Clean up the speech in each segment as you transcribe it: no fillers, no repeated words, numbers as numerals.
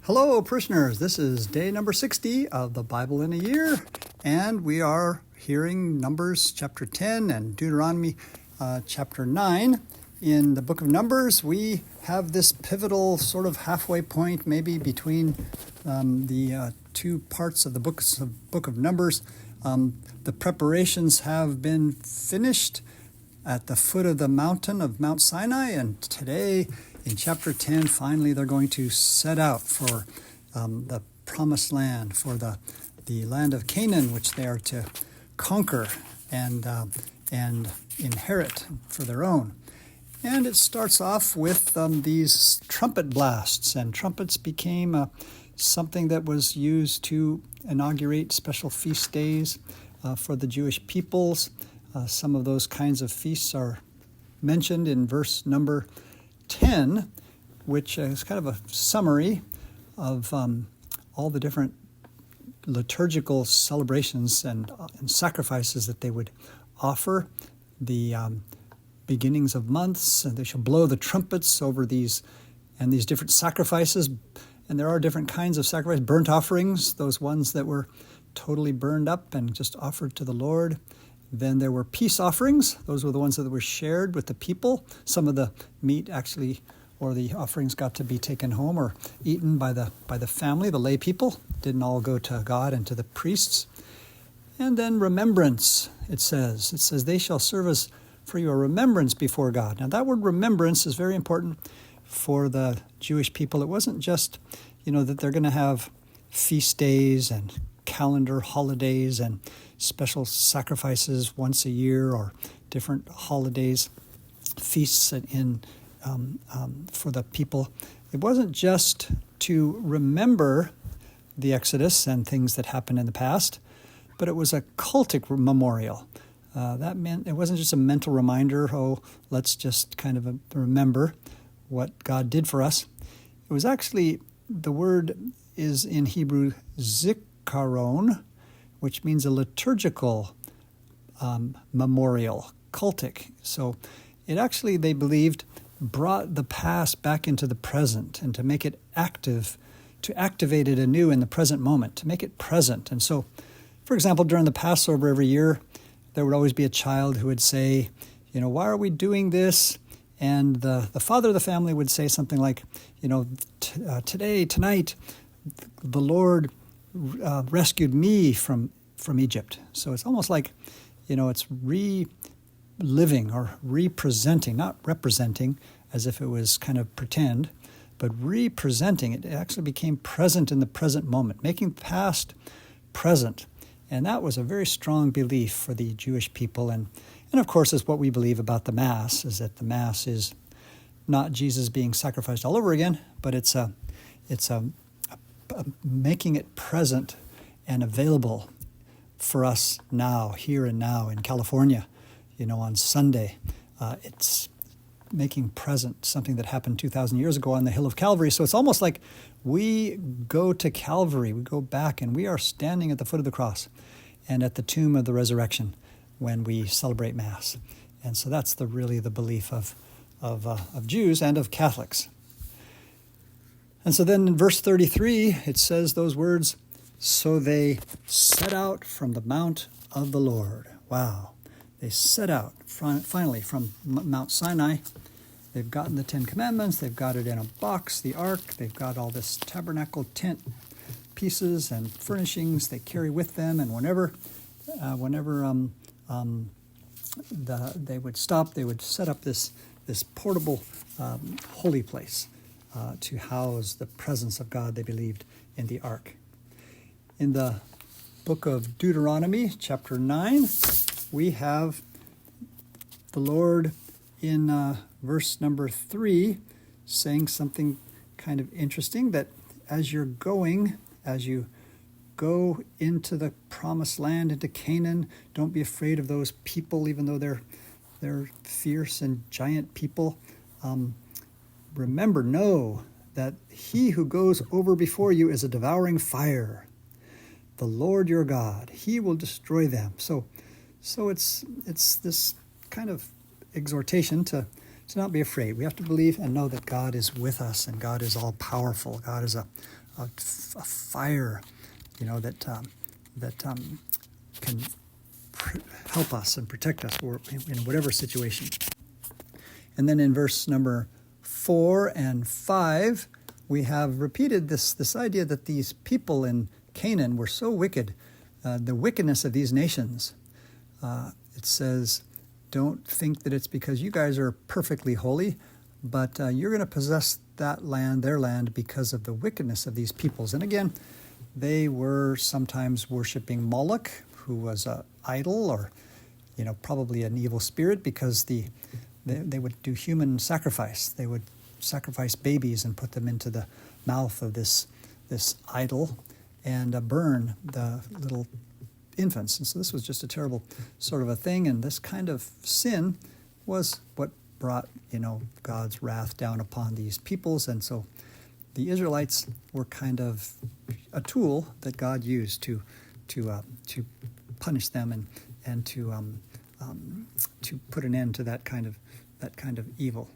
Hello, parishioners. This is day number 60 of the Bible in a Year, and we are hearing Numbers chapter 10 and Deuteronomy chapter 9. In the book of Numbers, we have this pivotal sort of halfway point, maybe between the two parts of the book of Numbers. The preparations have been finished at the foot of the mountain of Mount Sinai, and today in chapter 10, finally they're going to set out for the promised land, for the land of Canaan, which they are to conquer and inherit for their own. And it starts off with these trumpet blasts, and trumpets became something that was used to inaugurate special feast days for the Jewish peoples. Some of those kinds of feasts are mentioned in verse number 10, which is kind of a summary of all the different liturgical celebrations and sacrifices that they would offer. The beginnings of months, and they shall blow the trumpets over these different sacrifices. And there are different kinds of sacrifices, burnt offerings, those ones that were totally burned up and just offered to the Lord. Then there were peace offerings. Those were the ones that were shared with the people. Some of the meat actually, or the offerings, got to be taken home or eaten by the family, the lay people. Didn't all go to God and to the priests. And then remembrance, it says. It says, they shall serve us for your remembrance before God. Now that word remembrance is very important for the Jewish people. It wasn't just, that they're going to have feast days and calendar holidays and special sacrifices once a year, or different holidays, feasts for the people. It wasn't just to remember the Exodus and things that happened in the past, but it was a cultic memorial. That meant it wasn't just a mental reminder, let's just kind of remember what God did for us. It was actually, the word is in Hebrew zikaron, which means a liturgical memorial, cultic. So it actually, they believed, brought the past back into the present, and to make it active, to activate it anew in the present moment, to make it present. And so, for example, during the Passover every year, there would always be a child who would say, why are we doing this? And the father of the family would say something like, tonight, the Lord rescued me from Egypt. So it's almost like, it's reliving or representing, not representing as if it was kind of pretend, but representing. It actually became present in the present moment, making past present. And that was a very strong belief for the Jewish people. And of course, is what we believe about the Mass, is that the Mass is not Jesus being sacrificed all over again, but it's a making it present and available for us now, here and now in California, on Sunday. It's making present something that happened 2,000 years ago on the hill of Calvary. So it's almost like we go to Calvary, we go back, and we are standing at the foot of the cross and at the tomb of the resurrection when we celebrate Mass. And so that's really the belief of Jews and of Catholics. And so then in verse 33, it says those words, so they set out from the mount of the Lord. Wow. They set out finally from Mount Sinai. They've gotten the Ten Commandments. They've got it in a box, the ark. They've got all this tabernacle tent pieces and furnishings they carry with them. And whenever they would stop, they would set up this portable holy place to house the presence of God, they believed, in the ark. In the book of Deuteronomy, chapter 9, we have the Lord in verse number 3 saying something kind of interesting, that as you go into the promised land, into Canaan, don't be afraid of those people, even though they're fierce and giant people. Know that he who goes over before you is a devouring fire. The Lord your God, he will destroy them. So it's this kind of exhortation to not be afraid. We have to believe and know that God is with us, and God is all powerful. God is a a fire, that can help us and protect us in whatever situation. And then in verse number 4 and 5, we have repeated this idea that these people in Canaan were so wicked, the wickedness of these nations. It says, don't think that it's because you guys are perfectly holy, but you're going to possess that land, their land, because of the wickedness of these peoples. And again, they were sometimes worshiping Moloch, who was an idol, or probably an evil spirit, because they would do human sacrifice. They would sacrifice babies and put them into the mouth of this idol and burn the little infants. And so this was just a terrible sort of a thing, and this kind of sin was what brought God's wrath down upon these peoples. And so the Israelites were kind of a tool that God used to punish them and to put an end to that kind of evil.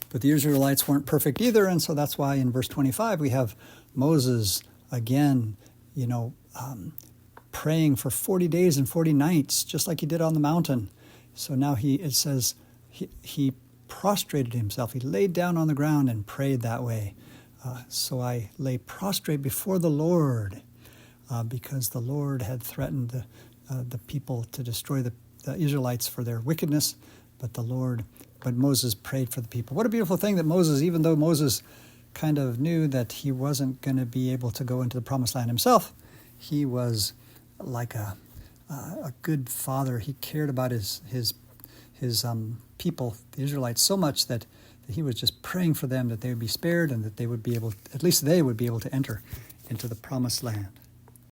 But the Israelites weren't perfect either, and so that's why in verse 25 we have Moses again, praying for 40 days and 40 nights, just like he did on the mountain. So now it says he prostrated himself. He laid down on the ground and prayed that way. So I lay prostrate before the Lord, because the Lord had threatened the people to destroy the Israelites for their wickedness, but Moses prayed for the people. What a beautiful thing that Moses, even though Moses kind of knew that he wasn't going to be able to go into the promised land himself, he was like a good father. He cared about his people, the Israelites, so much that he was just praying for them that they would be spared and that they would be able, at least they would be able to enter into the promised land.